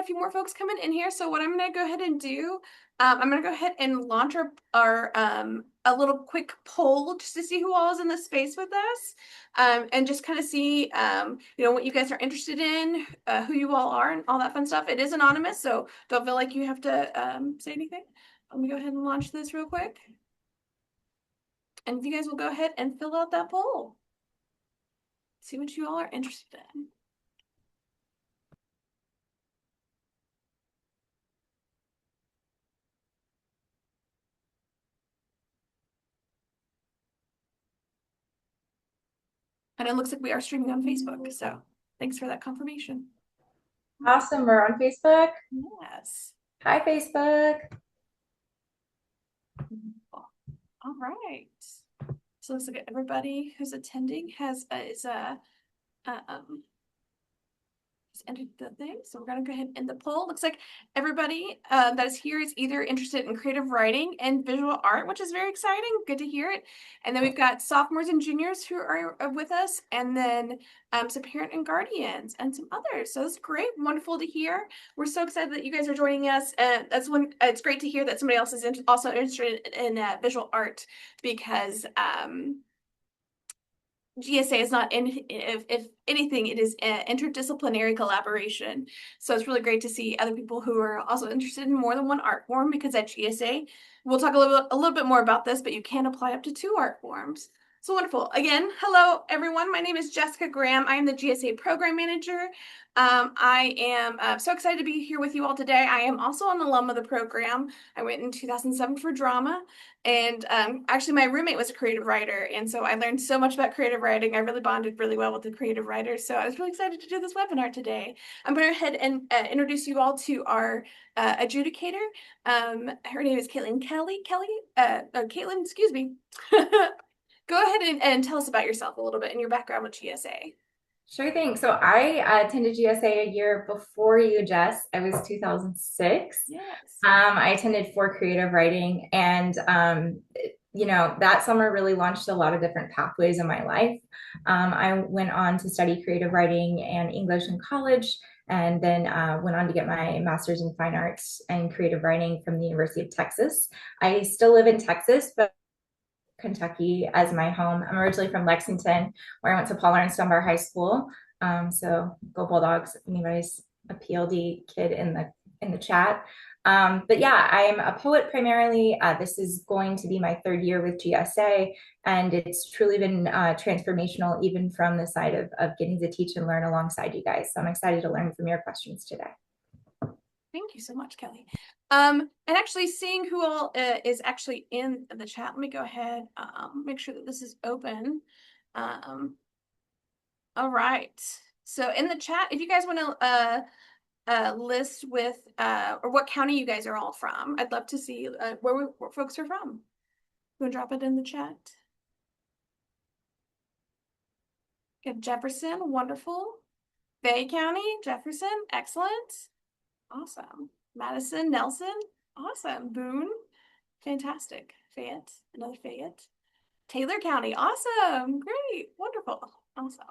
few more folks coming in here. So what I'm going to go ahead and do, I'm going to go ahead and launch our a little quick poll just to see who all is in the space with us, and just kind of see, what you guys are interested in, who you all are, and all that fun stuff. It is anonymous, so don't feel like you have to say anything. Let me go ahead and launch this real quick. And if you guys will go ahead and fill out that poll, see what you all are interested in. And it looks like we are streaming on Facebook, so thanks for that confirmation. Awesome. We're on Facebook. Yes. Hi, Facebook. All right. So looks like everybody who's attending has um entered the thing. So we're going to go ahead and end the poll. Looks like everybody that is here is either interested in creative writing and visual art, which is very exciting. Good to hear it. And then we've got sophomores and juniors who are with us, and then some parent and guardians and some others. So it's great. Wonderful to hear. We're so excited that you guys are joining us. That's when it's great to hear that somebody else is also interested in visual art, because GSA is not in, if anything, it is interdisciplinary collaboration. So it's really great to see other people who are also interested in more than one art form, because at GSA, we'll talk a little bit more about this, but you can apply up to 2 art forms. So wonderful. Again, hello everyone. My name is Jessica Graham. I am the GSA program manager. I am so excited to be here with you all today. I am also an alum of the program. I went in 2007 for drama. And actually, my roommate was a creative writer, and so I learned so much about creative writing. I really bonded really well with the creative writers, so I was really excited to do this webinar today. I'm going to go ahead and introduce you all to our adjudicator. Her name is Katelin. Katelin, excuse me. Go ahead and tell us about yourself a little bit and your background with GSA. Sure thing. So I attended GSA a year before you, Jess. I was 2006. Yes. I attended for creative writing, and that summer really launched a lot of different pathways in my life. I went on to study creative writing and English in college, and then went on to get my master's in fine arts and creative writing from the University of Texas. I still live in Texas, but Kentucky as my home. I'm originally from Lexington, where I went to Paul Laurence Dunbar High School. So go Bulldogs! If anybody's a PLD kid in the chat. But yeah, I'm a poet primarily. This is going to be my 3rd year with GSA, and it's truly been transformational, even from the side of getting to teach and learn alongside you guys. So I'm excited to learn from your questions today. Thank you so much, Kelly. And actually seeing who all is actually in the chat, let me go ahead, make sure that this is open. All right. So in the chat, if you guys want to list with or what county you guys are all from, I'd love to see where folks are from. You want to drop it in the chat? Good. Jefferson, wonderful. Bay County, Jefferson, excellent. Awesome. Madison, Nelson, awesome. Boone, fantastic. Fayette, another Fayette. Taylor County, awesome. Great, wonderful. Awesome.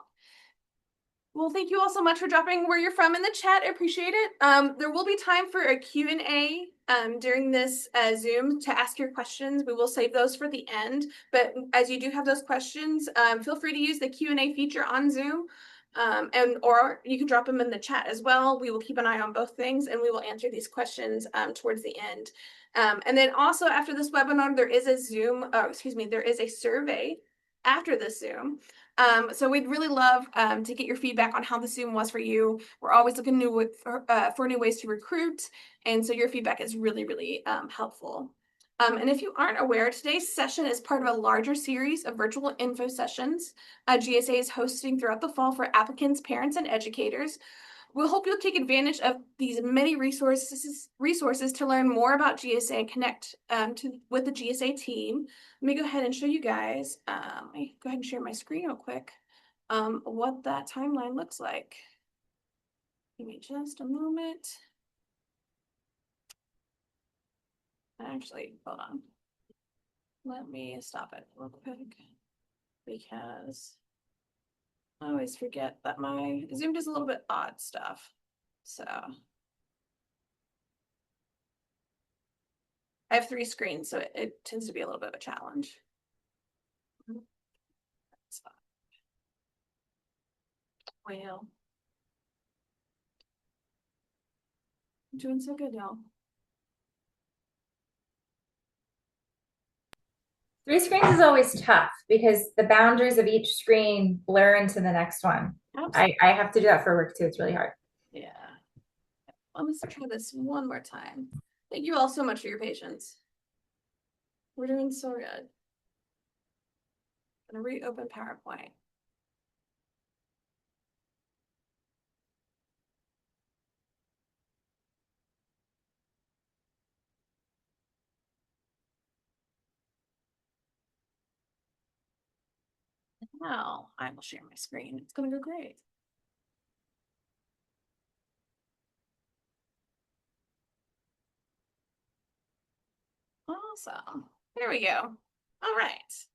Well, thank you all so much for dropping where you're from in the chat. I appreciate it. There will be time for a Q&A during this Zoom to ask your questions. We will save those for the end. But as you do have those questions, feel free to use the Q&A feature on Zoom. Or you can drop them in the chat as well. We will keep an eye on both things, and we will answer these questions towards the end. And then also after this webinar, there is a there is a survey after the Zoom. So we'd really love to get your feedback on how the Zoom was for you. We're always looking for new ways to recruit, and so your feedback is really, really helpful. And if you aren't aware, today's session is part of a larger series of virtual info sessions GSA is hosting throughout the fall for applicants, parents, and educators. We'll hope you'll take advantage of these many resources to learn more about GSA and connect with the GSA team. Let me go ahead and show you guys. Let me go ahead and share my screen real quick. What that timeline looks like. Give me just a moment. Actually, hold on. Let me stop it real quick, because I always forget that my Zoom does a little bit odd stuff. So I have 3 screens, so it tends to be a little bit of a challenge. That's fine. Well, I'm doing so good, y'all. 3 screens is always tough because the boundaries of each screen blur into the next one. I have to do that for work too. It's really hard. Yeah. Let's try this one more time. Thank you all so much for your patience. We're doing so good. I'm gonna reopen PowerPoint. Now I will share my screen. It's gonna go great. Awesome. There we go. All right.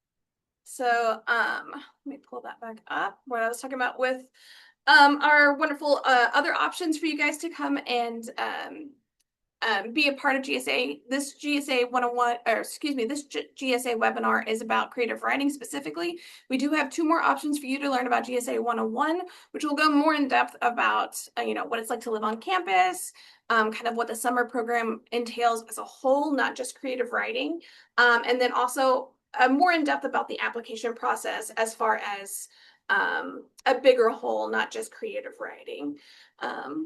So let me pull that back up. What I was talking about with our wonderful other options for you guys to come and be a part of GSA. This GSA 101, or excuse me, this GSA webinar is about creative writing specifically. We do have 2 more options for you to learn about GSA 101, which will go more in depth about, what it's like to live on campus, kind of what the summer program entails as a whole, not just creative writing. And then also more in depth about the application process as far as a bigger whole, not just creative writing.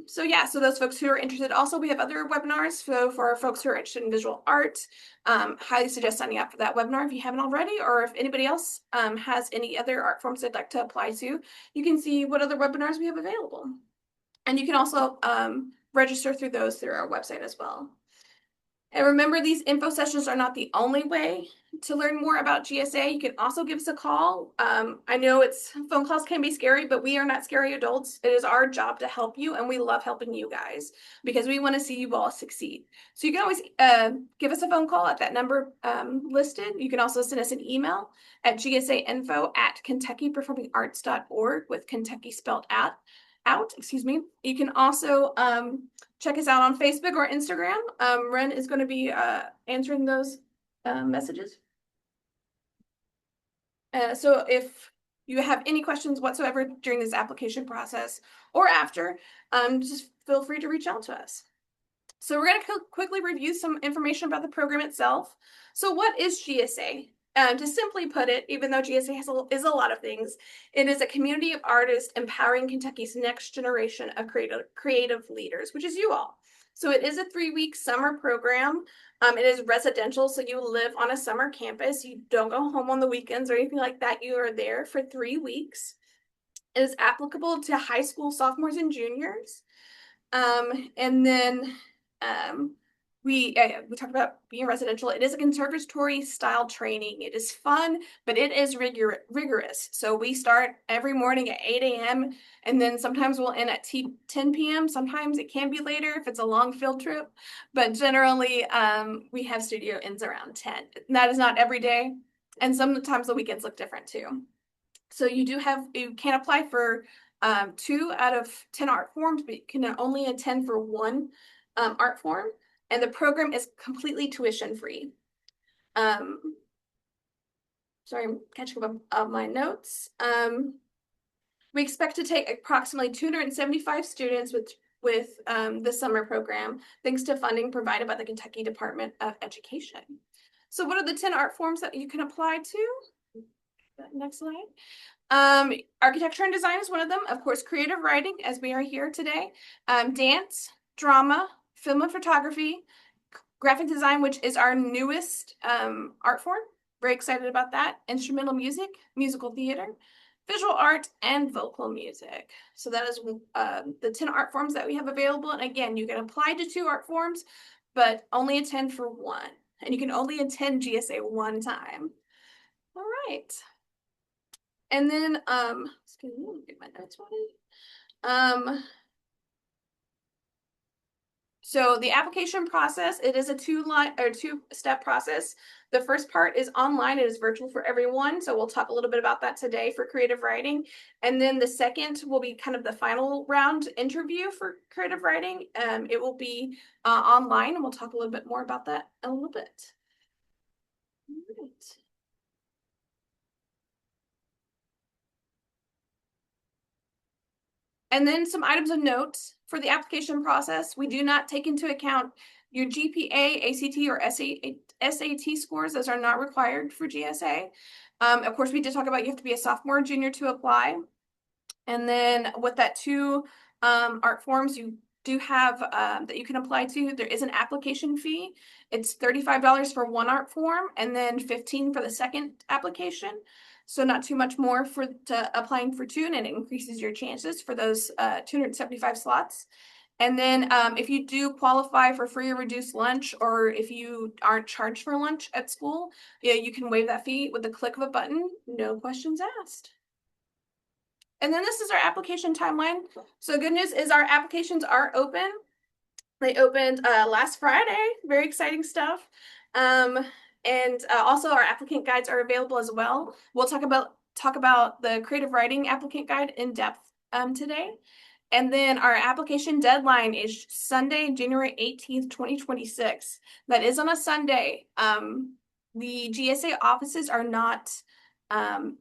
So those folks who are interested, also we have other webinars. So for folks who are interested in visual art, highly suggest signing up for that webinar if you haven't already, or if anybody else has any other art forms they'd like to apply to, you can see what other webinars we have available. And you can also register through those through our website as well. And remember, these info sessions are not the only way to learn more about GSA. You can also give us a call. I know phone calls can be scary, but we are not scary adults. It is our job to help you, and we love helping you guys because we want to see you all succeed. So you can always give us a phone call at that number listed. You can also send us an email at gsainfo@kentuckyperformingarts.org with Kentucky spelled out. You can also check us out on Facebook or Instagram. Ren is going to be answering those messages. So if you have any questions whatsoever during this application process or after, just feel free to reach out to us. So we're going to quickly review some information about the program itself. So what is GSA? To simply put it, even though GSA is a lot of things, it is a community of artists empowering Kentucky's next generation of creative leaders, which is you all. So it is a 3-week summer program. It is residential, so you live on a summer campus. You don't go home on the weekends or anything like that. You are there for 3 weeks. It is applicable to high school sophomores and juniors. And then we talked about being residential. It is a conservatory style training. It is fun, but it is rigorous. So we start every morning at 8 a.m. and then sometimes we'll end at 10 p.m. Sometimes it can be later if it's a long field trip, but generally we have studio ends around 10. That is not every day, and sometimes the weekends look different too. So you can apply for 2 out of 10 art forms, but you can only attend for 1 art form, and the program is completely tuition free. Sorry, I'm catching up on my notes. We expect to take approximately 275 students with the summer program, thanks to funding provided by the Kentucky Department of Education. So what are the 10 art forms that you can apply to? Next slide. Architecture and design is one of them. Of course, creative writing, as we are here today. Dance, drama, film and photography, graphic design, which is our newest art form. Very excited about that. Instrumental music, musical theater, visual art, and vocal music. So that is the 10 art forms that we have available. And again, you can apply to 2 art forms, but only attend for 1. And you can only attend GSA 1 time. All right. And then, excuse me, let me get my notes ready. So the application process, it is a two-step process. The first part is online. It is virtual for everyone. So we'll talk a little bit about that today for creative writing. And then the second will be kind of the final round interview for creative writing. It will be online, and we'll talk a little bit more about that in a little bit. All right. And then some items of note for the application process. We do not take into account your GPA, ACT, or SAT scores. Those are not required for GSA. Of course, we did talk about you have to be a sophomore or junior to apply. And then with that two art forms you do have that you can apply to, there is an application fee. It's $35 for one art form and then $15 for the second application. So not too much more for applying for two, and it increases your chances for those 275 slots. And then if you do qualify for free or reduced lunch, or if you aren't charged for lunch at school, yeah, you can waive that fee with the click of a button, no questions asked. And then this is our application timeline. So good news is our applications are open. They opened last Friday. Very exciting stuff. And also our applicant guides are available as well. We'll talk about the creative writing applicant guide in depth today. And then our application deadline is Sunday, January 18th, 2026. That is on a Sunday. The GSA offices are not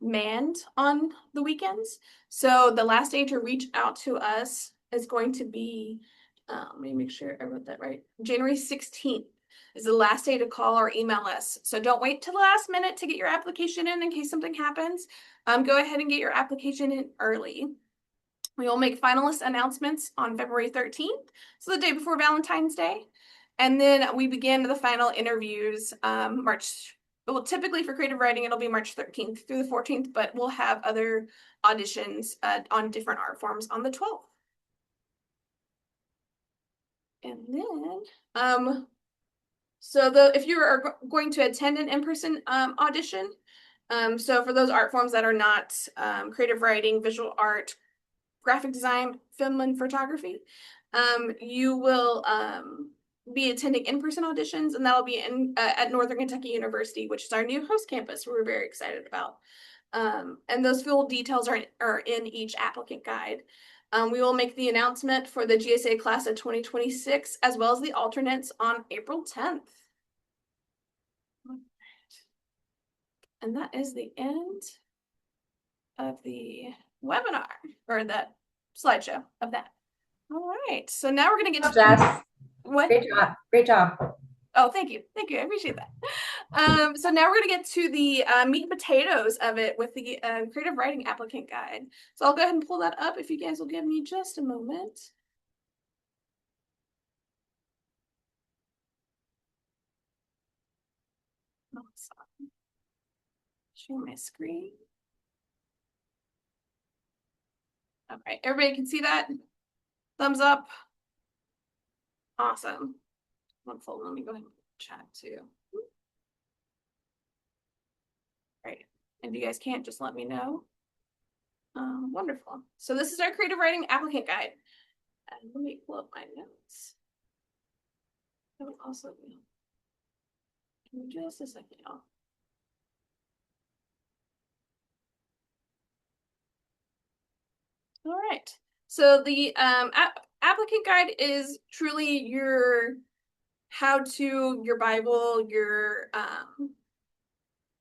manned on the weekends. So the last day to reach out to us is going to be, let me make sure I wrote that right. January 16th is the last day to call or email us. So don't wait till the last minute to get your application in case something happens. Go ahead and get your application in early. We will make finalist announcements on February 13th, so the day before Valentine's Day. And then we begin the final interviews well, typically for creative writing, it'll be March 13th through the 14th, but we'll have other auditions on different art forms on the 12th. And then, if you are going to attend an in-person audition, so for those art forms that are not creative writing, visual art, graphic design, film and photography, you will be attending in-person auditions, and that'll be at Northern Kentucky University, which is our new host campus we're very excited about. And those full details are in each applicant guide. We will make the announcement for the GSA class of 2026 as well as the alternates on April 10th. And that is the end of the webinar, or the slideshow of that. All right, so now we're going to get to Jess. What? Great job. Great job. Oh, thank you. Thank you. I appreciate that. So now we're going to get to the meat and potatoes of it with the creative writing applicant guide. So I'll go ahead and pull that up if you guys will give me just a moment. Awesome. Share my screen. All right, everybody can see that? Thumbs up. Awesome. Wonderful. Let me go ahead and chat too. Right. And if you guys can't, just let me know. Wonderful. So this is our creative writing applicant guide. And let me pull up my notes. That would also be. Give me just a second, y'all. All right. So the applicant guide is truly your how-to, your Bible, your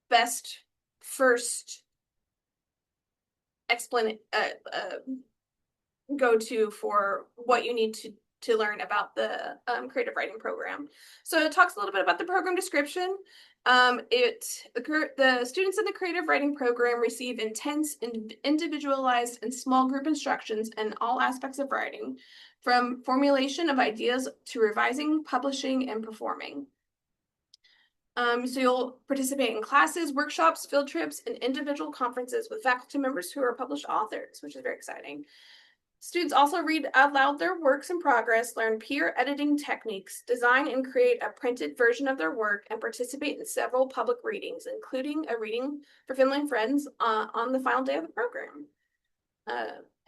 best first go-to for what you need to learn about the creative writing program. So it talks a little bit about the program description. The students in the creative writing program receive intense, individualized, and small group instructions in all aspects of writing, from formulation of ideas to revising, publishing, and performing. So you'll participate in classes, workshops, field trips, and individual conferences with faculty members who are published authors, which is very exciting. Students also read out loud their works in progress, learn peer editing techniques, design and create a printed version of their work, and participate in several public readings, including a reading for family and friends on the final day of the program.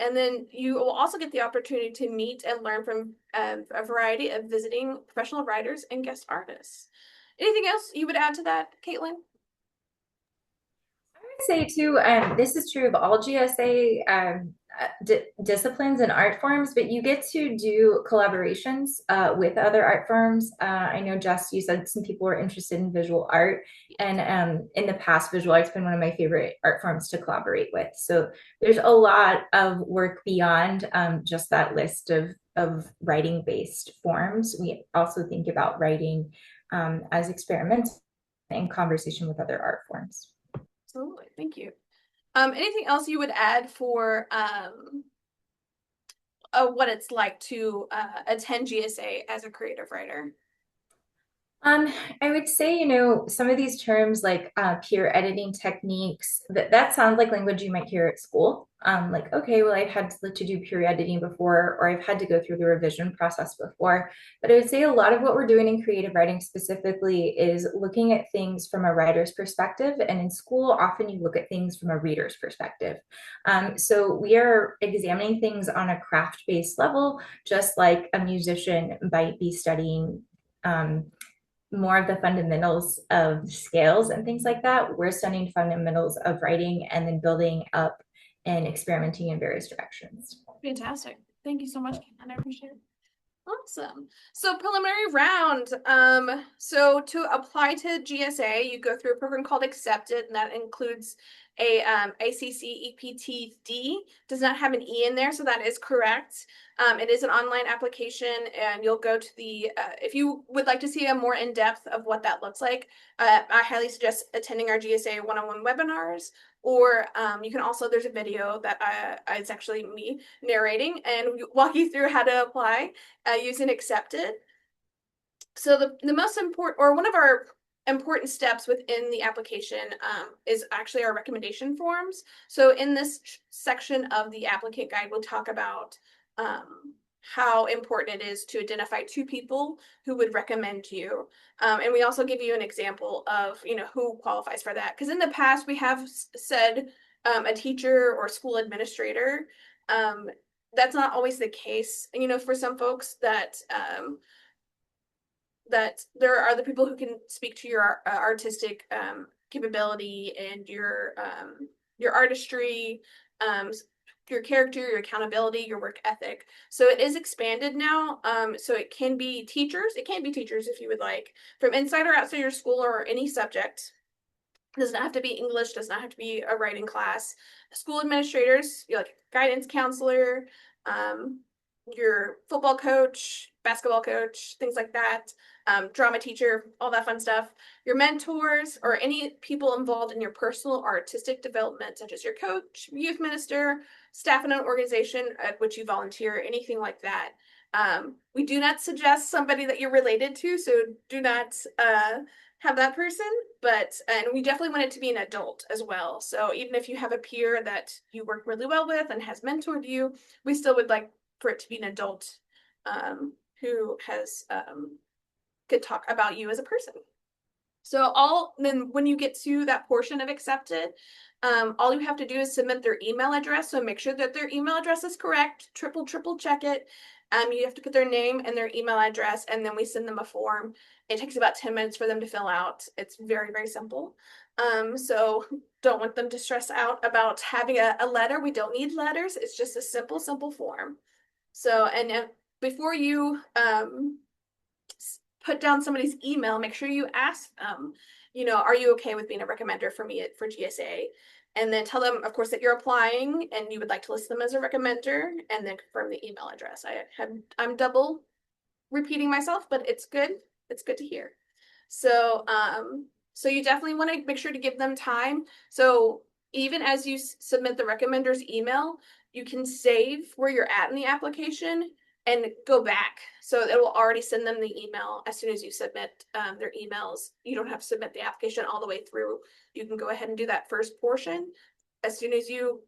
And then you will also get the opportunity to meet and learn from a variety of visiting professional writers and guest artists. Anything else you would add to that, Katelin? Say too, this is true of all GSA disciplines and art forms, but you get to do collaborations with other art forms. I know, Jess, you said some people were interested in visual art, and in the past, visual art's been one of my favorite art forms to collaborate with. So there's a lot of work beyond just that list of writing-based forms. We also think about writing as experimental in conversation with other art forms. Absolutely. Thank you. Anything else you would add for what it's like to attend GSA as a creative writer? Um, I would say, some of these terms like peer editing techniques, that sounds like language you might hear at school. Like, okay, well, I've had to do peer editing before, or I've had to go through the revision process before. But I would say a lot of what we're doing in creative writing specifically is looking at things from a writer's perspective. And in school, often you look at things from a reader's perspective. So we are examining things on a craft-based level, just like a musician might be studying more of the fundamentals of scales and things like that. We're studying fundamentals of writing and then building up and experimenting in various directions. Fantastic. Thank you so much, Katelin. I appreciate it. Awesome. So preliminary round. So to apply to GSA, you go through a program called Accepted, and that includes a ACC EPTD. Does not have an E in there, so that is correct. It is an online application, and you'll go to the, if you would like to see a more in-depth of what that looks like, I highly suggest attending our GSA one-on-one webinars, or you can also, there's a video that it's actually me narrating and walk you through how to apply using Accepted. So the most important, or one of our important steps within the application is actually our recommendation forms. So in this section of the applicant guide, we'll talk about how important it is to identify 2 people who would recommend you. And we also give you an example of, who qualifies for that. Because in the past, we have said a teacher or school administrator. That's not always the case. For some folks that there are the people who can speak to your artistic capability and your artistry, your character, your accountability, your work ethic. So it is expanded now. So it can be teachers. It can be teachers if you would like, from inside or outside your school or any subject. It does not have to be English, does not have to be a writing class. School administrators, like guidance counselor, your football coach, basketball coach, things like that, drama teacher, all that fun stuff. Your mentors or any people involved in your personal or artistic development, such as your coach, youth minister, staff in an organization at which you volunteer, anything like that. We do not suggest somebody that you're related to, so do not have that person, and we definitely want it to be an adult as well. So even if you have a peer that you work really well with and has mentored you, we still would like for it to be an adult who has could talk about you as a person. So then when you get to that portion of Accepted, all you have to do is submit their email address. So make sure that their email address is correct. Triple check it. You have to put their name and their email address, and then we send them a form. It takes about 10 minutes for them to fill out. It's very, very simple. So don't want them to stress out about having a letter. We don't need letters. It's just a simple, simple form. So, and before you put down somebody's email, make sure you ask them, are you okay with being a recommender for me for GSA? And then tell them, of course, that you're applying and you would like to list them as a recommender, and then confirm the email address. I'm double repeating myself, but it's good. It's good to hear. So, so you definitely want to make sure to give them time. So even as you submit the recommender's email, you can save where you're at in the application and go back. So it will already send them the email as soon as you submit their emails. You don't have to submit the application all the way through. You can go ahead and do that first portion. As soon as you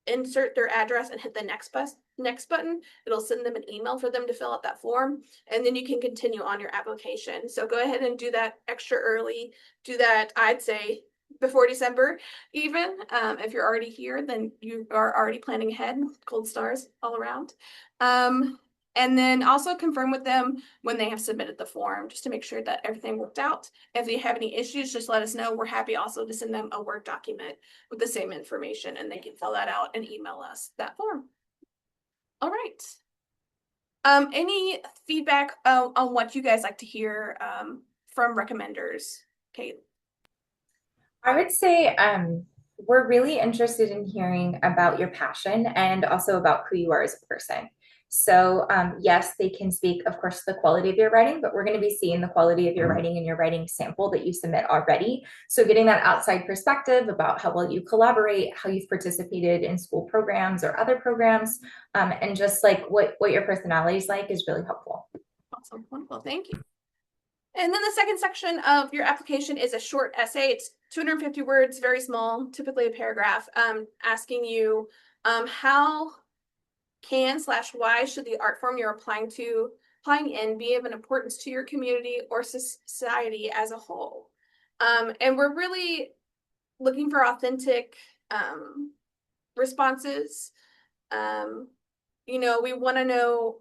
insert their address and hit the next button, it'll send them an email for them to fill out that form, and then you can continue on your application. So go ahead and do that extra early. Do that, I'd say, before December, even. If you're already here, then you are already planning ahead. Gold stars all around. And then also confirm with them when they have submitted the form, just to make sure that everything worked out. If they have any issues, just let us know. We're happy also to send them a Word document with the same information, and they can fill that out and email us that form. All right. Any feedback on what you guys like to hear from recommenders, Kate? I would say we're really interested in hearing about your passion and also about who you are as a person. So, yes, they can speak, of course, the quality of your writing, but we're going to be seeing the quality of your writing in your writing sample that you submit already. So, getting that outside perspective about how well you collaborate, how you've participated in school programs or other programs, and just like what your personality is like is really helpful. Awesome, wonderful, thank you. And then the second section of your application is a short essay. It's 250 words, very small, typically a paragraph, asking you how can/why should the art form you're applying in be of an importance to your community or society as a whole. And we're really looking for authentic responses. We want to know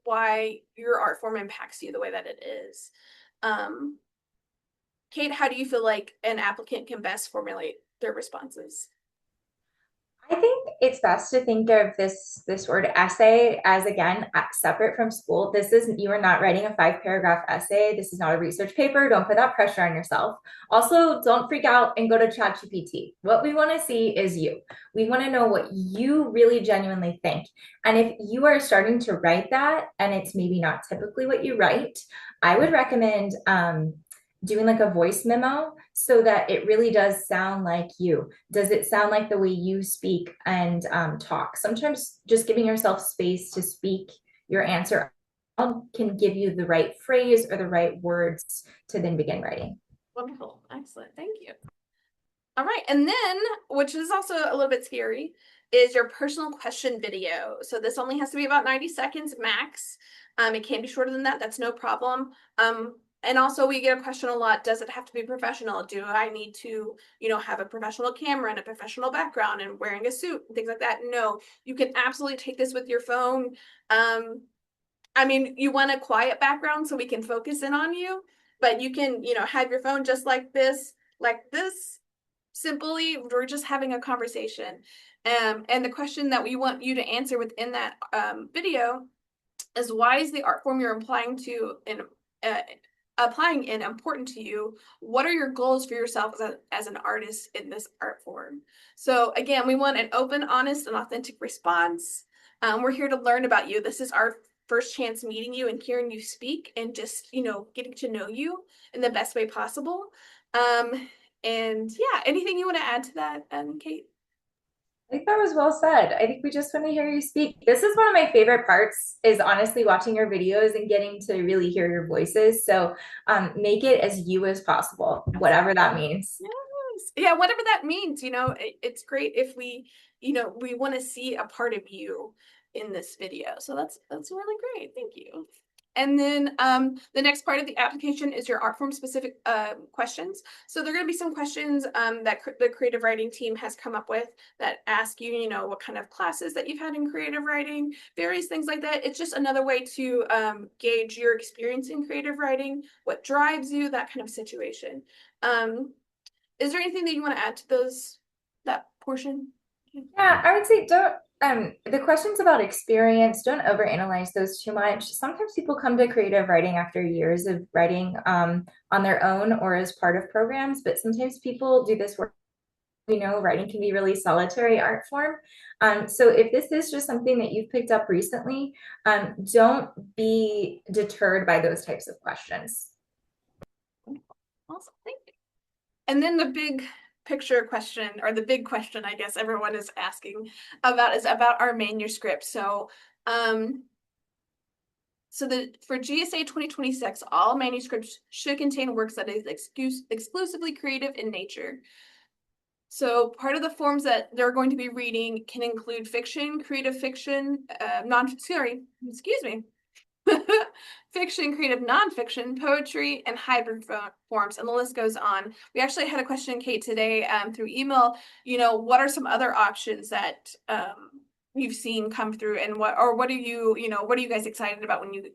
why your art form impacts you the way that it is. Kate, how do you feel like an applicant can best formulate their responses? I think it's best to think of this word essay as again separate from school. You are not writing a 5 paragraph essay. This is not a research paper. Don't put that pressure on yourself. Also, don't freak out and go to ChatGPT. What we want to see is you. We want to know what you really genuinely think. And if you are starting to write that and it's maybe not typically what you write, I would recommend doing like a voice memo so that it really does sound like you. Does it sound like the way you speak and talk? Sometimes just giving yourself space to speak your answer can give you the right phrase or the right words to then begin writing. Wonderful. Excellent. Thank you. All right. And then, which is also a little bit scary, is your personal question video. So this only has to be about 90 seconds max. It can be shorter than that. That's no problem. And also we get a question a lot, does it have to be professional? Do I need to, have a professional camera and a professional background and wearing a suit and things like that? No, you can absolutely take this with your phone. You want a quiet background so we can focus in on you, but you can, have your phone just like this, simply. We're just having a conversation. And the question that we want you to answer within that video is, why is the art form you're applying in important to you? What are your goals for yourself as an artist in this art form? So again, we want an open, honest, and authentic response. We're here to learn about you. This is our first chance meeting you and hearing you speak and just, getting to know you in the best way possible. And yeah, anything you want to add to that, Kate? I think that was well said. I think we just want to hear you speak. This is one of my favorite parts is honestly watching your videos and getting to really hear your voices. So make it as you as possible, whatever that means. Yes. Yeah, whatever that means, it's great if we want to see a part of you in this video. So that's really great. Thank you. And then the next part of the application is your art form specific questions. So there are going to be some questions that the creative writing team has come up with that ask you, what kind of classes that you've had in creative writing, various things like that. It's just another way to gauge your experience in creative writing, what drives you, that kind of situation. Is there anything that you want to add to that portion? Yeah, I would say don't the questions about experience, don't overanalyze those too much. Sometimes people come to creative writing after years of writing on their own or as part of programs, but sometimes people do this work. Writing can be really solitary art form. So if this is just something that you've picked up recently, don't be deterred by those types of questions. Awesome, thank you. And then the big picture question, or the big question, I guess everyone is asking about, is about our manuscript. So, for GSA 2026, all manuscripts should contain works that is exclusively creative in nature. So part of the forms that they're going to be reading can include fiction, creative fiction, excuse me, fiction, creative nonfiction, poetry, and hybrid forms, and the list goes on. We actually had a question, Kate, today through email. What are some other options that you've seen come through, and what are what are you guys excited about when you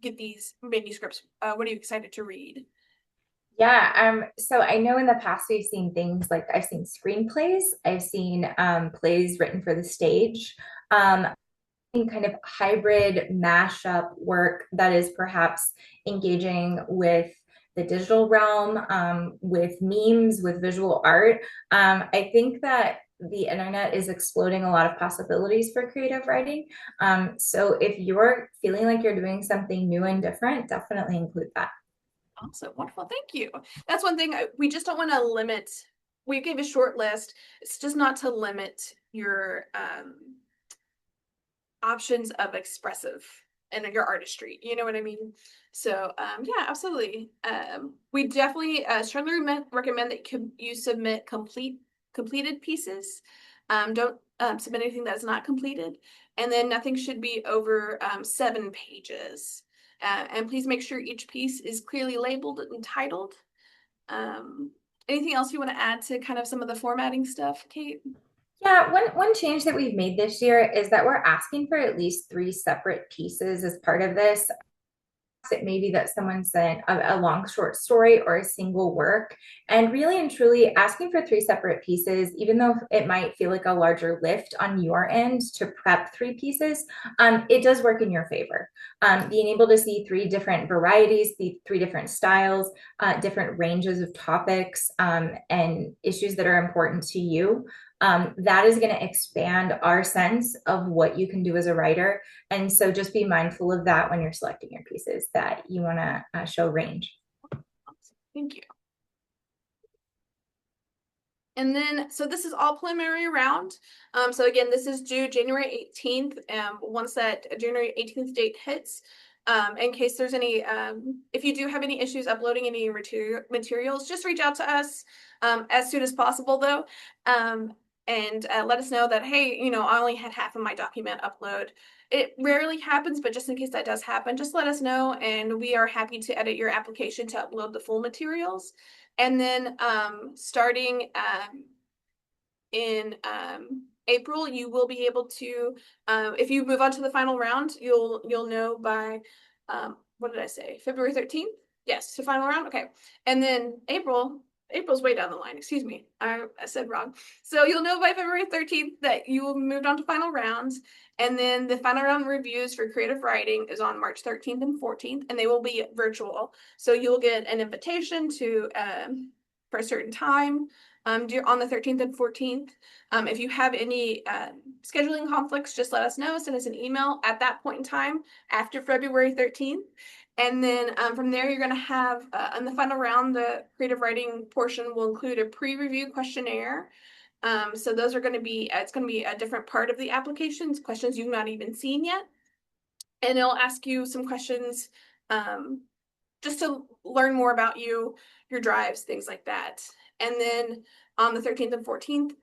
get these manuscripts? What are you excited to read? Yeah, so I know in the past we've seen things like I've seen screenplays, I've seen plays written for the stage, kind of hybrid mashup work that is perhaps engaging with the digital realm, with memes, with visual art. I think that the internet is exploding a lot of possibilities for creative writing. So if you're feeling like you're doing something new and different, definitely include that. Awesome, wonderful, thank you. That's one thing we just don't want to limit. We gave a short list. It's just not to limit your options of expressive and your artistry. You know what I mean? So yeah, absolutely. We definitely strongly recommend that you submit completed pieces. Don't submit anything that's not completed, and then nothing should be over 7 pages. And please make sure each piece is clearly labeled and titled. Um, Anything else you want to add to kind of some of the formatting stuff, Kate? Yeah, one change that we've made this year is that we're asking for at least three separate pieces as part of this. It may be that someone sent a long short story or a single work, and really and truly asking for three separate pieces, even though it might feel like a larger lift on your end to prep three pieces, it does work in your favor. Being able to see three different varieties, the three different styles, different ranges of topics, and issues that are important to you, that is going to expand our sense of what you can do as a writer. And so just be mindful of that when you're selecting your pieces, that you want to show range. Thank you. And then, so this is all preliminary round. So again, this is due January 18th. Once that January 18th date hits, in case there's any, if you do have any issues uploading any materials, just reach out to us as soon as possible, though, and let us know that, hey, I only had half of my document upload. It rarely happens, but just in case that does happen, just let us know, and we are happy to edit your application to upload the full materials. And then starting in April, you will be able to, if you move on to the final round, you'll know by, what did I say? February 13th? Yes, to final round. Okay. And then April's way down the line. Excuse me. I said wrong. So you'll know by February 13th that you will moved on to final rounds. And then the final round reviews for creative writing is on March 13th and 14th, and they will be virtual. So you'll get an invitation to for a certain time on the 13th and 14th. If you have any scheduling conflicts, just let us know. Send us an email at that point in time after February 13th. And then from there, you're going to have, in the final round, the creative writing portion will include a pre-review questionnaire. So those are going to be, it's going to be a different part of the applications, questions you've not even seen yet. And it'll ask you some questions just to learn more about you, your drives, things like that. And then on the 13th and 14th,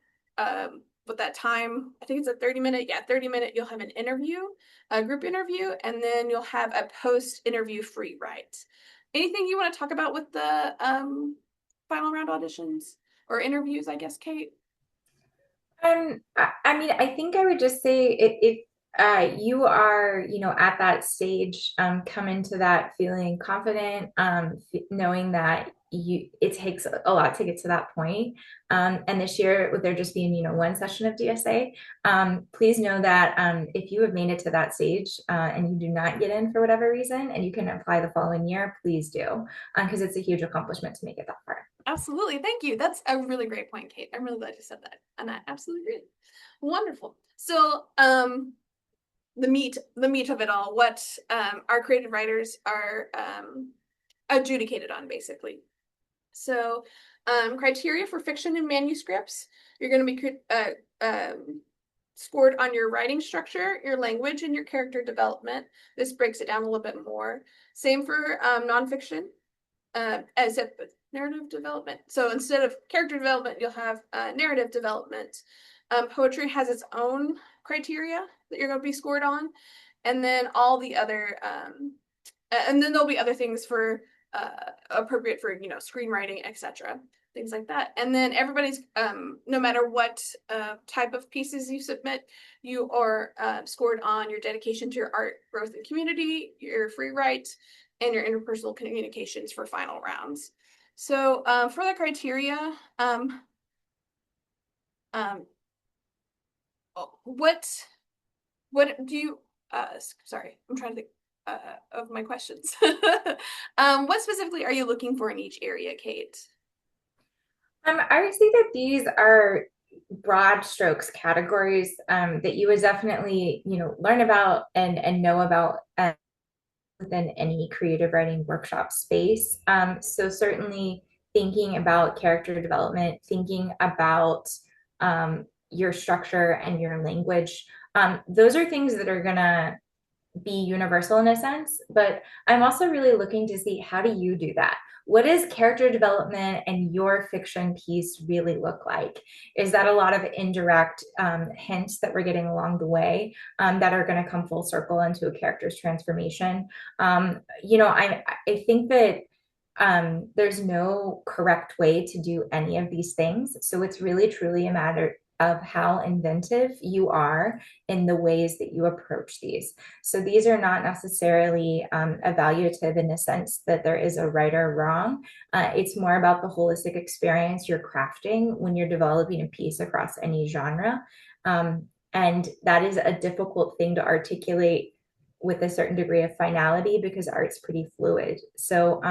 with that time, I think it's a 30-minute, 30-minute, you'll have an interview, a group interview, and then you'll have a post-interview free write. Anything you want to talk about with the final round auditions or interviews, I guess, Kate? I mean, I think I would just say if you are, at that stage, come into that feeling confident, knowing that it takes a lot to get to that point. And this year, with there just being, one session of GSA, please know that if you have made it to that stage and you do not get in for whatever reason, and you can apply the following year, please do, because it's a huge accomplishment to make it that far. Absolutely. Thank you. That's a really great point, Kate. I'm really glad you said that. And I absolutely agree. Wonderful. So, the meat of it all, what our creative writers are adjudicated on, basically. So, criteria for fiction and manuscripts, you're going to be scored on your writing structure, your language, and your character development. This breaks it down a little bit more. Same for nonfiction, as if narrative development. So instead of character development, you'll have narrative development. Poetry has its own criteria that you're going to be scored on, and then all the other and then there'll be other things for appropriate for screenwriting, etc. Things like that. And then everybody's no matter what type of pieces you submit, you are scored on your dedication to your art, growth, and community, your free write, and your interpersonal communications for final rounds. So for the criteria, um, what do you sorry, I'm trying to think of my questions. What specifically are you looking for in each area, Kate? I would say that these are broad strokes categories that you would definitely, learn about and know about within any creative writing workshop space. So certainly thinking about character development, thinking about your structure and your language. Those are things that are gonna be universal in a sense, but I'm also really looking to see how do you do that? What does character development and your fiction piece really look like? Is that a lot of indirect hints that we're getting along the way that are going to come full circle into a character's transformation? I think that there's no correct way to do any of these things. So it's really truly a matter of how inventive you are in the ways that you approach these. So these are not necessarily evaluative in the sense that there is a right or wrong. It's more about the holistic experience you're crafting when you're developing a piece across any genre. And that is a difficult thing to articulate with a certain degree of finality because art's pretty fluid. So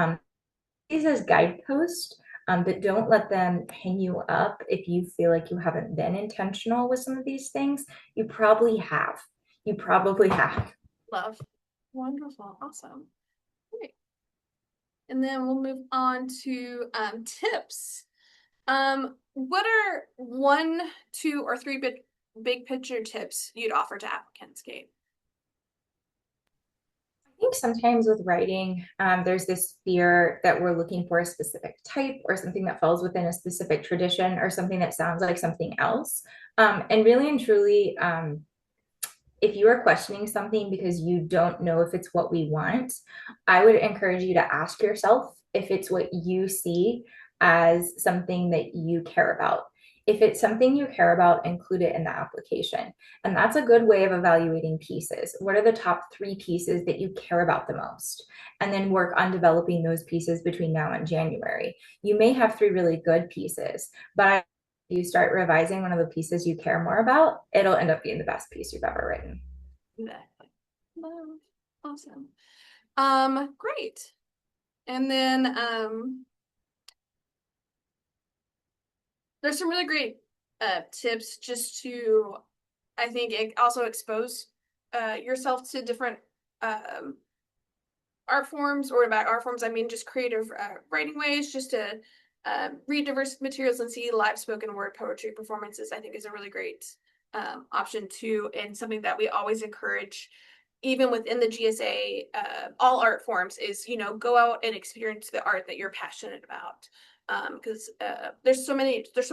these as guideposts, but don't let them hang you up if you feel like you haven't been intentional with some of these things. You probably have. You probably have. Love. Wonderful. Awesome. Great. And then we'll move on to tips. What are one, two, or three big picture tips you'd offer to applicants, Kate? I think sometimes with writing, there's this fear that we're looking for a specific type or something that falls within a specific tradition or something that sounds like something else. And really and truly, if you are questioning something because you don't know if it's what we want, I would encourage you to ask yourself if it's what you see as something that you care about. If it's something you care about, include it in the application. And that's a good way of evaluating pieces. What are the top 3 pieces that you care about the most? And then work on developing those pieces between now and January. You may have 3 really good pieces, but you start revising one of the pieces you care more about, it'll end up being the best piece you've ever written. Exactly. Love. Awesome. Great. And then there's some really great tips just to, I think, also expose yourself to different art forms, or about art forms, I mean just creative writing ways, just to read diverse materials and see live spoken word poetry performances, I think is a really great option too, and something that we always encourage even within the GSA, all art forms, is go out and experience the art that you're passionate about, because there's so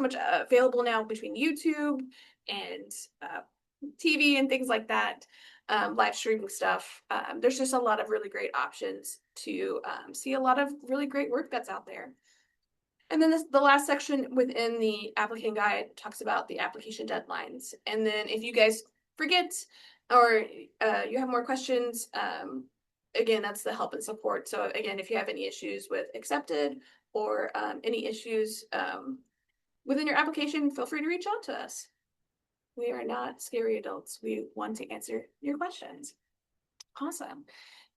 much available now between YouTube and TV and things like that, live streaming stuff. There's just a lot of really great options to see a lot of really great work that's out there. And then the last section within the applicant guide talks about the application deadlines. And then if you guys forget, or you have more questions, again, that's the help and support. So again, if you have any issues with accepted, or any issues within your application, feel free to reach out to us. We are not scary adults. We want to answer your questions. Awesome.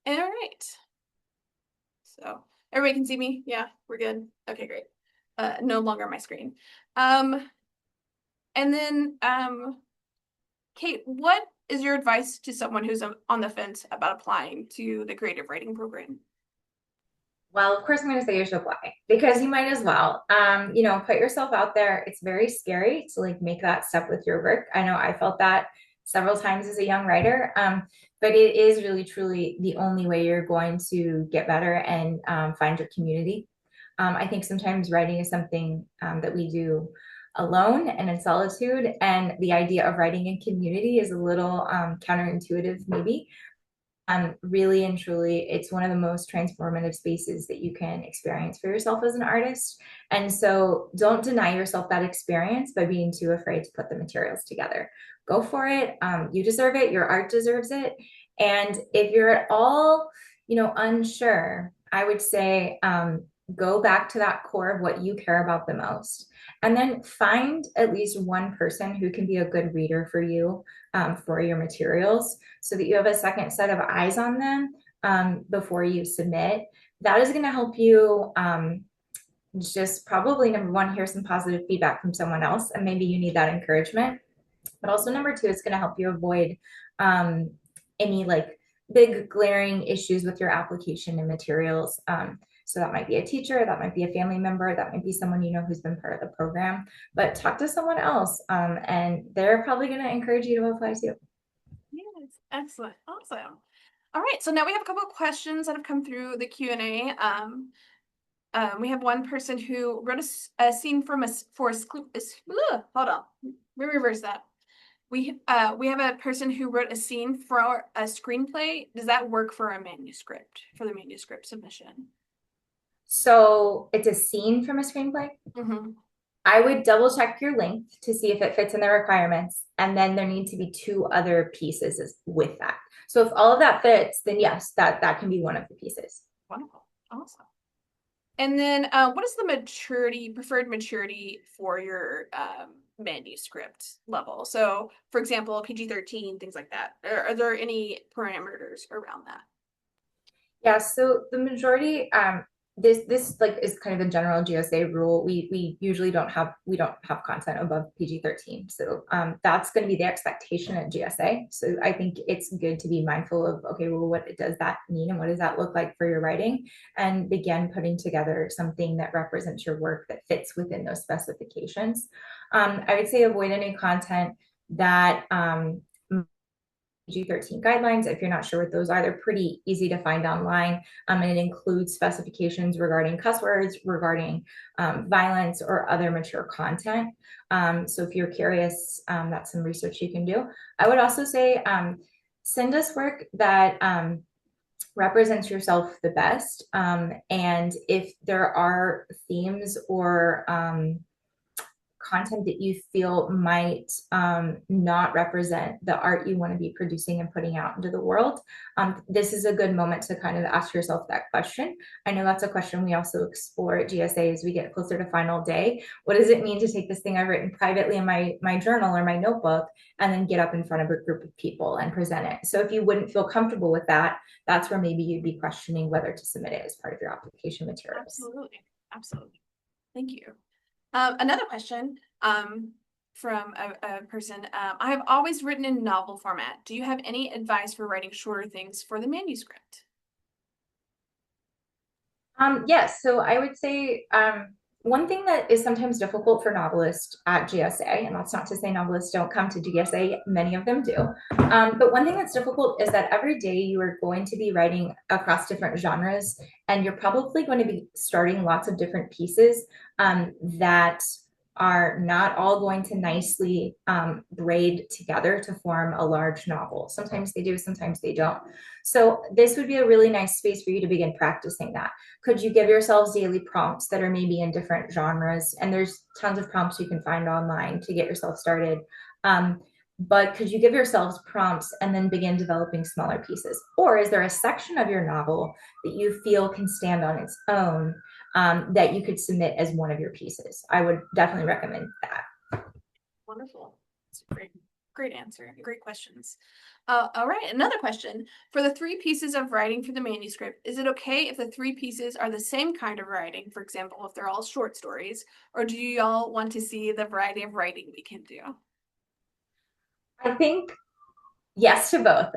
All right. So everybody can see me? Yeah, we're good. Okay, great. No longer my screen. And then, Kate, what is your advice to someone who's on the fence about applying to the creative writing program? Well, of course, I'm going to say you should apply because you might as well. Put yourself out there. It's very scary to like make that step with your work. I know I felt that several times as a young writer, but it is really truly the only way you're going to get better and find your community. I think sometimes writing is something that we do alone and in solitude, and the idea of writing in community is a little counterintuitive, maybe. Really and truly, it's one of the most transformative spaces that you can experience for yourself as an artist. And so don't deny yourself that experience by being too afraid to put the materials together. Go for it. You deserve it. Your art deserves it. And if you're at all, unsure, I would say go back to that core of what you care about the most. And then find at least one person who can be a good reader for you, for your materials, so that you have a second set of eyes on them before you submit. That is going to help you just probably, number one, hear some positive feedback from someone else, and maybe you need that encouragement. But also, number two, it's going to help you avoid any like big glaring issues with your application and materials. So that might be a teacher, that might be a family member, that might be someone you know who's been part of the program. But talk to someone else, and they're probably going to encourage you to apply too. Yes, excellent, awesome. All right, so now we have a couple of questions that have come through the Q&A. We have one person who wrote a scene from hold on, let me reverse that. We have a person who wrote a scene for a screenplay. Does that work for a manuscript, for the manuscript submission? So it's a scene from a screenplay. Mm-hmm. I would double check your length to see if it fits in the requirements. And then there need to be two other pieces with that. So if all of that fits, then yes, that can be one of the pieces. Wonderful. Awesome. And then what is the preferred maturity for your manuscript level? So for example, PG-13, things like that. Are there any parameters around that? Yeah, so the majority, this like is kind of a general GSA rule. We usually don't have content above PG-13. So that's going to be the expectation at GSA. So I think it's good to be mindful of, okay, well, what does that mean and what does that look like for your writing? And begin putting together something that represents your work that fits within those specifications. I would say avoid any content that PG-13 guidelines. If you're not sure what those are, they're pretty easy to find online. And it includes specifications regarding cuss words, regarding violence, or other mature content. So if you're curious, that's some research you can do. I would also say send us work that represents yourself the best. And if there are themes or content that you feel might not represent the art you want to be producing and putting out into the world, this is a good moment to kind of ask yourself that question. I know that's a question we also explore at GSA as we get closer to final day. What does it mean to take this thing I've written privately in my journal or my notebook and then get up in front of a group of people and present it? So if you wouldn't feel comfortable with that, that's where maybe you'd be questioning whether to submit it as part of your application materials. Absolutely. Absolutely. Thank you. Another question from a person. I have always written in novel format. Do you have any advice for writing shorter things for the manuscript? Yes, so I would say one thing that is sometimes difficult for novelists at GSA, and that's not to say novelists don't come to GSA, many of them do. But one thing that's difficult is that every day you are going to be writing across different genres, and you're probably going to be starting lots of different pieces that are not all going to nicely braid together to form a large novel. Sometimes they do, sometimes they don't. So this would be a really nice space for you to begin practicing that. Could you give yourselves daily prompts that are maybe in different genres? And there's tons of prompts you can find online to get yourself started. But could you give yourselves prompts and then begin developing smaller pieces? Or is there a section of your novel that you feel can stand on its own that you could submit as one of your pieces? I would definitely recommend that. Wonderful. That's a great answer. Great questions. All right, another question. For the 3 pieces of writing for the manuscript, is it okay if the 3 pieces are the same kind of writing? For example, if they're all short stories, or do y'all want to see the variety of writing we can do? I think yes to both.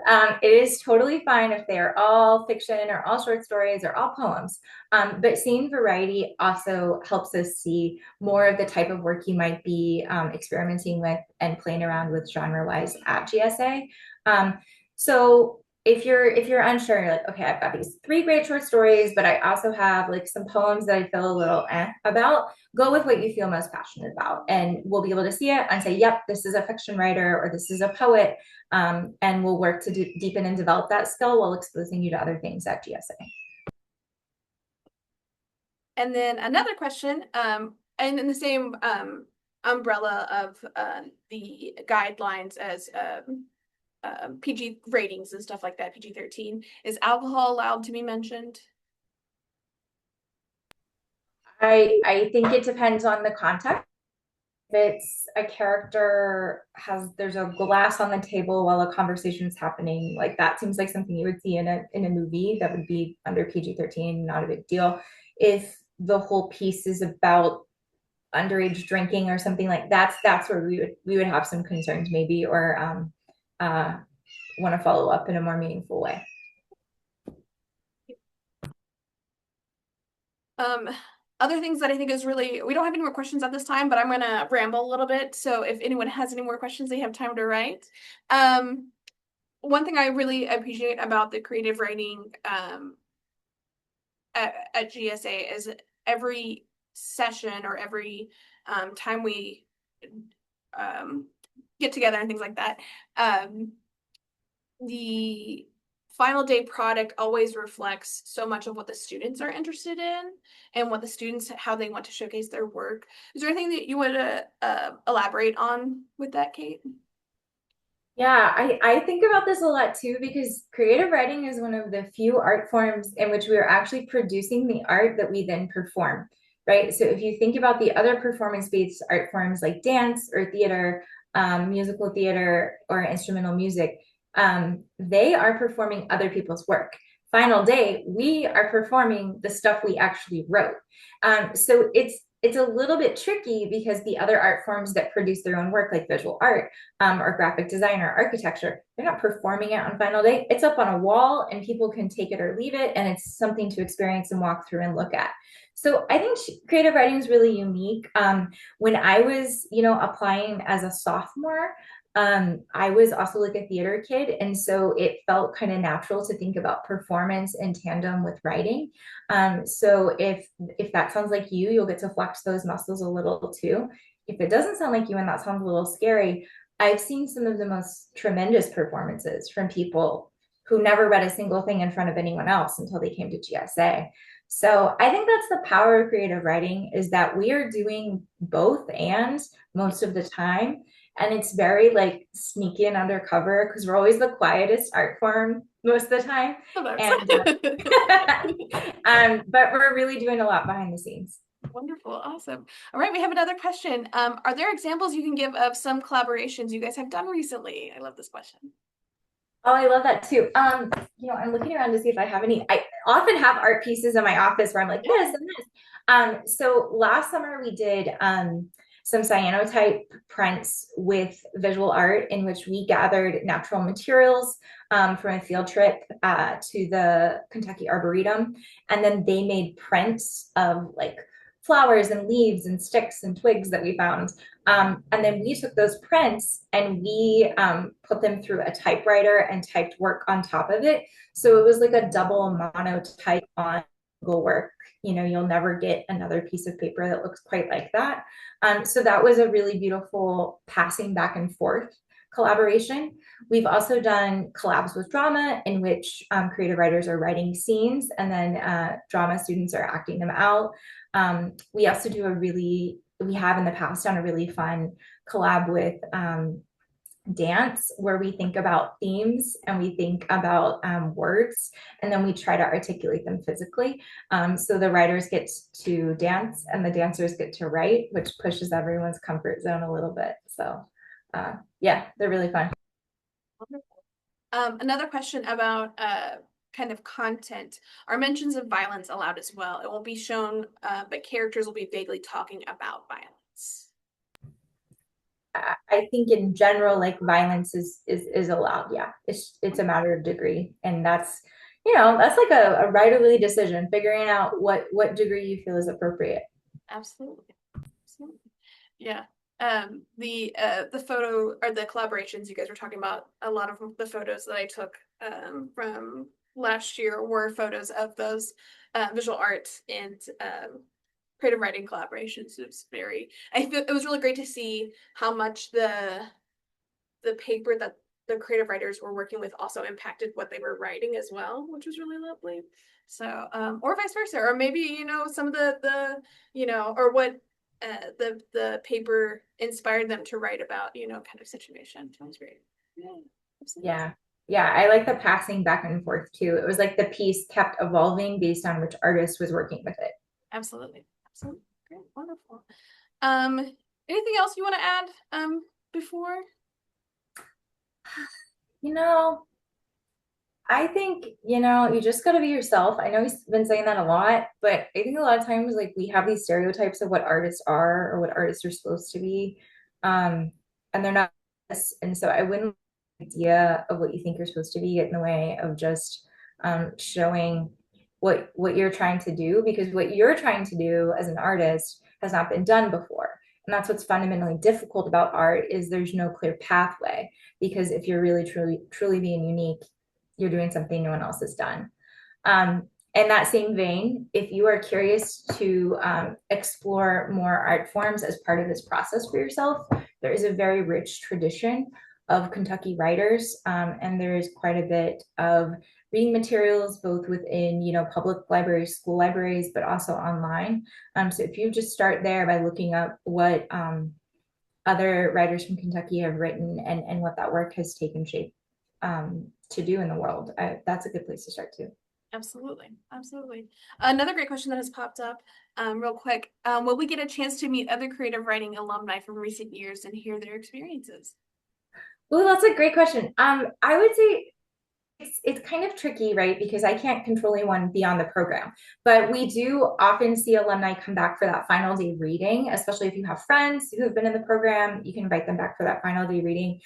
It is totally fine if they're all fiction or all short stories or all poems. But seeing variety also helps us see more of the type of work you might be experimenting with and playing around with genre-wise at GSA. So if you're unsure, you're like, okay, I've got these three great short stories, but I also have like some poems that I feel a little about. Go with what you feel most passionate about, and we'll be able to see it and say, yep, this is a fiction writer or this is a poet, and we'll work to deepen and develop that skill while exposing you to other things at GSA. And then another question, and in the same umbrella of the guidelines as PG ratings and stuff like that, PG-13, is alcohol allowed to be mentioned? I think it depends on the context. If it's a character there's a glass on the table while a conversation is happening, like that seems like something you would see in a movie that would be under PG-13, not a big deal. If the whole piece is about underage drinking or something like that's where we would have some concerns maybe, or want to follow up in a more meaningful way. Um, Other things that I think is really, we don't have any more questions at this time, but I'm gonna ramble a little bit. So if anyone has any more questions, they have time to write. One thing I really appreciate about the creative writing at GSA is every session or every time we get together and things like that, the final day product always reflects so much of what the students are interested in and what the students, how they want to showcase their work. Is there anything that you want to elaborate on with that, Kate? Yeah, I think about this a lot too, because creative writing is one of the few art forms in which we are actually producing the art that we then perform, right? So if you think about the other performance-based art forms like dance or theater, musical theater, or instrumental music, they are performing other people's work. Final day, we are performing the stuff we actually wrote. So it's a little bit tricky because the other art forms that produce their own work, like visual art, or graphic design or architecture, they're not performing it on final day. It's up on a wall and people can take it or leave it, and it's something to experience and walk through and look at. So I think creative writing is really unique. When I was, applying as a sophomore, I was also like a theater kid, and so it felt kind of natural to think about performance in tandem with writing. So if that sounds like you'll get to flex those muscles a little too. If it doesn't sound like you and that sounds a little scary, I've seen some of the most tremendous performances from people who never read a single thing in front of anyone else until they came to GSA. So I think that's the power of creative writing, is that we are doing both and most of the time. And it's very like sneaky and undercover because we're always the quietest art form most of the time. Sometimes. And but we're really doing a lot behind the scenes. Wonderful, awesome. All right, we have another question. Are there examples you can give of some collaborations you guys have done recently? I love this question. Oh, I love that too. I'm looking around to see if I have any. I often have art pieces in my office where I'm like, this and this. So last summer we did some cyanotype prints with visual art, in which we gathered natural materials from a field trip to the Kentucky Arboretum, and then they made prints of like flowers and leaves and sticks and twigs that we found. And then we took those prints and we put them through a typewriter and typed work on top of it. So it was like a double monotype on Google work. You'll never get another piece of paper that looks quite like that. So that was a really beautiful passing back and forth collaboration. We've also done collabs with drama, in which creative writers are writing scenes and then drama students are acting them out. We also we have in the past done a really fun collab with dance, where we think about themes and we think about words, and then we try to articulate them physically. So the writers get to dance and the dancers get to write, which pushes everyone's comfort zone a little bit. So yeah, they're really fun. Another question about kind of content. Are mentions of violence allowed as well? It won't be shown, but characters will be vaguely talking about violence. I think in general, like violence is allowed. Yeah, it's a matter of degree, and that's like a writerly decision, figuring out what degree you feel is appropriate. Absolutely. Absolutely. Yeah. The photo or the collaborations you guys were talking about, a lot of the photos that I took from last year were photos of those visual arts and creative writing collaborations. It was very, I feel it was really great to see how much the paper that the creative writers were working with also impacted what they were writing as well, which was really lovely. So, or vice versa, or maybe some of or what the paper inspired them to write about, kind of situation. That was great. Yeah, absolutely. Yeah. Yeah, I like the passing back and forth too. It was like the piece kept evolving based on which artist was working with it. Absolutely. Absolutely. Great. Wonderful. Um, anything else you want to add before? You know, I think, you just got to be yourself. I know he's been saying that a lot, but I think a lot of times, like, we have these stereotypes of what artists are or what artists are supposed to be. Um, and they're not. And so I wouldn't let the idea of what you think you're supposed to be get in the way of just showing what you're trying to do, because what you're trying to do as an artist has not been done before. And that's what's fundamentally difficult about art is there's no clear pathway. Because if you're really truly being unique, you're doing something no one else has done. In that same vein, if you are curious to explore more art forms as part of this process for yourself, there is a very rich tradition of Kentucky writers, and there is quite a bit of reading materials both within public libraries, school libraries, but also online. So if you just start there by looking up what other writers from Kentucky have written and what that work has taken shape to do in the world. That's a good place to start too. Absolutely. Absolutely. Another great question that has popped up real quick. Will we get a chance to meet other creative writing alumni from recent years and hear their experiences? Well, that's a great question. I would say it's kind of tricky, right? Because I can't control anyone beyond the program, but we do often see alumni come back for that final day reading, especially if you have friends who have been in the program, you can invite them back for that final day reading.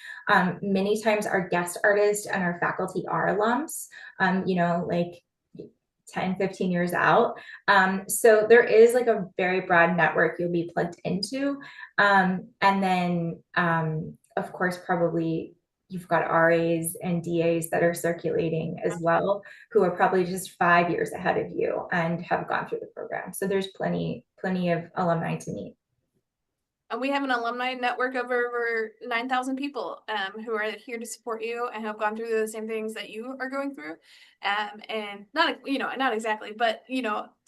Many times our guest artists and our faculty are alums, like 10, 15 years out. So there is like a very broad network you'll be plugged into. And then, of course, probably you've got RAs and DAs that are circulating as well, who are probably just 5 years ahead of you and have gone through the program. So there's plenty of alumni to meet. And we have an alumni network of over 9,000 people who are here to support you and have gone through the same things that you are going through. And not exactly, but,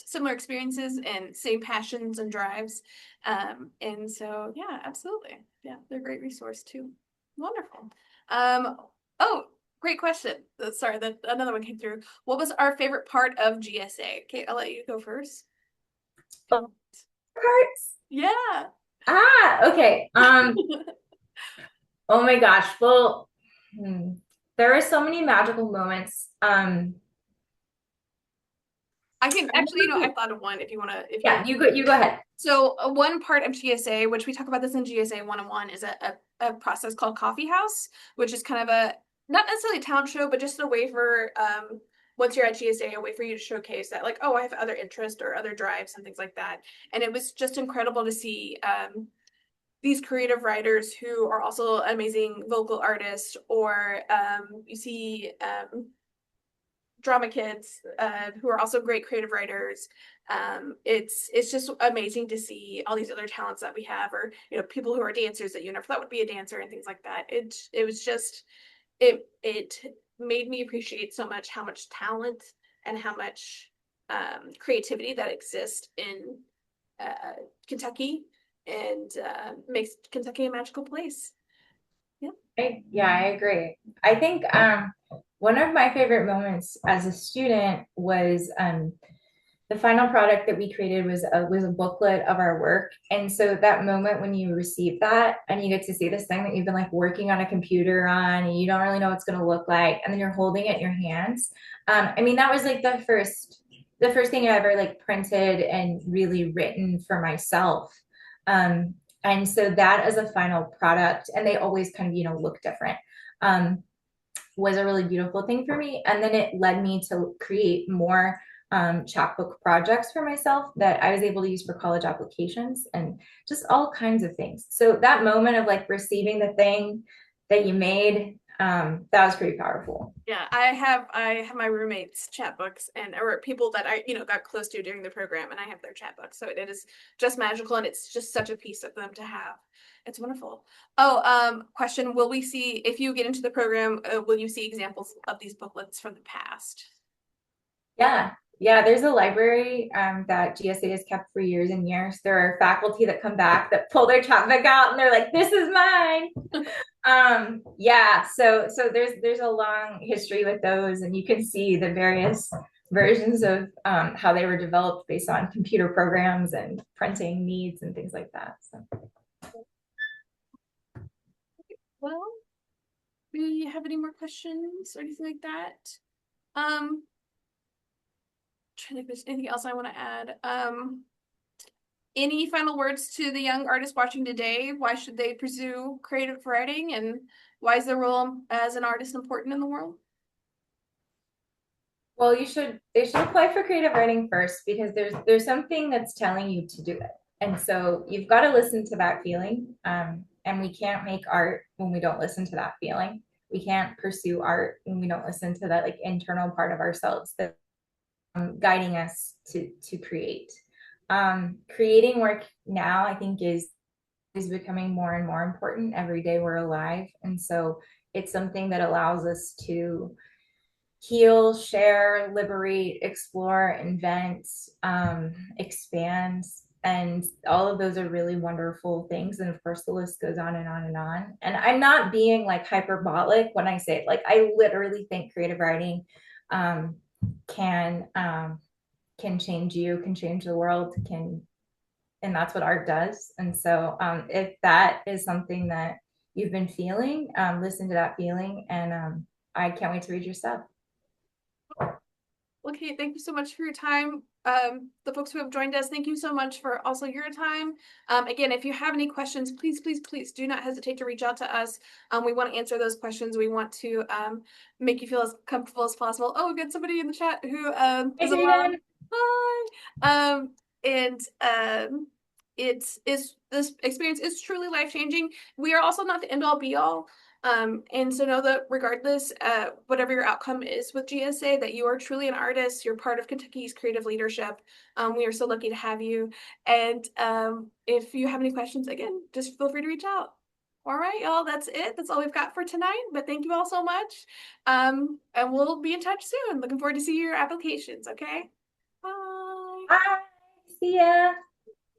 similar experiences and same passions and drives. And so, yeah, absolutely. Yeah, they're a great resource too. Wonderful. Oh, great question. Sorry, that another one came through. What was our favorite part of GSA? Okay, I'll let you go first. Cards? Yeah. Okay. Oh my gosh. Well, there are so many magical moments. I can actually, I thought of one if you want to, if Yeah, you go ahead. So one part of GSA, which we talk about this in GSA 101, is a process called Coffee House, which is kind of not necessarily a talent show, but just a way for, once you're at GSA, a way for you to showcase that, like, oh, I have other interests or other drives and things like that. And it was just incredible to see these creative writers who are also amazing vocal artists, or you see drama kids who are also great creative writers. It's just amazing to see all these other talents that we have, or people who are dancers that you never thought would be a dancer and things like that. It was just it made me appreciate so much how much talent and how much creativity that exists in Kentucky, and makes Kentucky a magical place. Yeah. Yeah, I agree. I think one of my favorite moments as a student was the final product that we created was a booklet of our work. And so that moment when you receive that and you get to see this thing that you've been like working on a computer on and you don't really know what it's going to look like, and then you're holding it in your hands. I mean, that was like the first thing I ever like printed and really written for myself. And so that as a final product, and they always kind of, look different, was a really beautiful thing for me. And then it led me to create more chapbook projects for myself that I was able to use for college applications and just all kinds of things. So that moment of like receiving the thing that you made, that was pretty powerful. Yeah, I have my roommates' chapbooks and or people that I, got close to during the program and I have their chapbooks. So it is just magical and it's just such a piece of them to have. It's wonderful. Oh, question, will we see if you get into the program, will you see examples of these booklets from the past? Yeah. Yeah, there's a library that GSA has kept for years and years. There are faculty that come back that pull their chapbook out and they're like, "This is mine." Yeah, so there's a long history with those, and you can see the various versions of how they were developed based on computer programs and printing needs and things like that. So Well, do you have any more questions or anything like that? Trying to think if there's anything else I want to add. Any final words to the young artists watching today? Why should they pursue creative writing, and why is their role as an artist important in the world? well, they should apply for creative writing first because there's something that's telling you to do it. And so you've got to listen to that feeling. And we can't make art when we don't listen to that feeling. We can't pursue art when we don't listen to that like internal part of ourselves that guiding us to create. Creating work now, I think, is becoming more and more important every day we're alive, and so it's something that allows us to heal, share, liberate, explore, invent, expand. And all of those are really wonderful things. And of course, the list goes on and on and on. And I'm not being like hyperbolic when I say it. Like, I literally think creative writing um, can can change you, can change the world, can, and that's what art does. And so, if that is something that you've been feeling, listen to that feeling, and I can't wait to read your stuff. Okay, thank you so much for your time. The folks who have joined us, thank you so much for also your time. Again, if you have any questions, please, please, please do not hesitate to reach out to us. We want to answer those questions. We want to make you feel as comfortable as possible. Oh, we've got somebody in the chat who Hey, is a mom. Jaden. Hi. And it's is this experience is truly life-changing. We are also not the end-all be-all. And so know that regardless, whatever your outcome is with GSA, that you are truly an artist. You're part of Kentucky's creative leadership. We are so lucky to have you. And if you have any questions, again, just feel free to reach out. All right, y'all, that's it. That's all we've got for tonight. But thank you all so much. And we'll be in touch soon. Looking forward to see your applications, okay? Bye. Bye. See ya.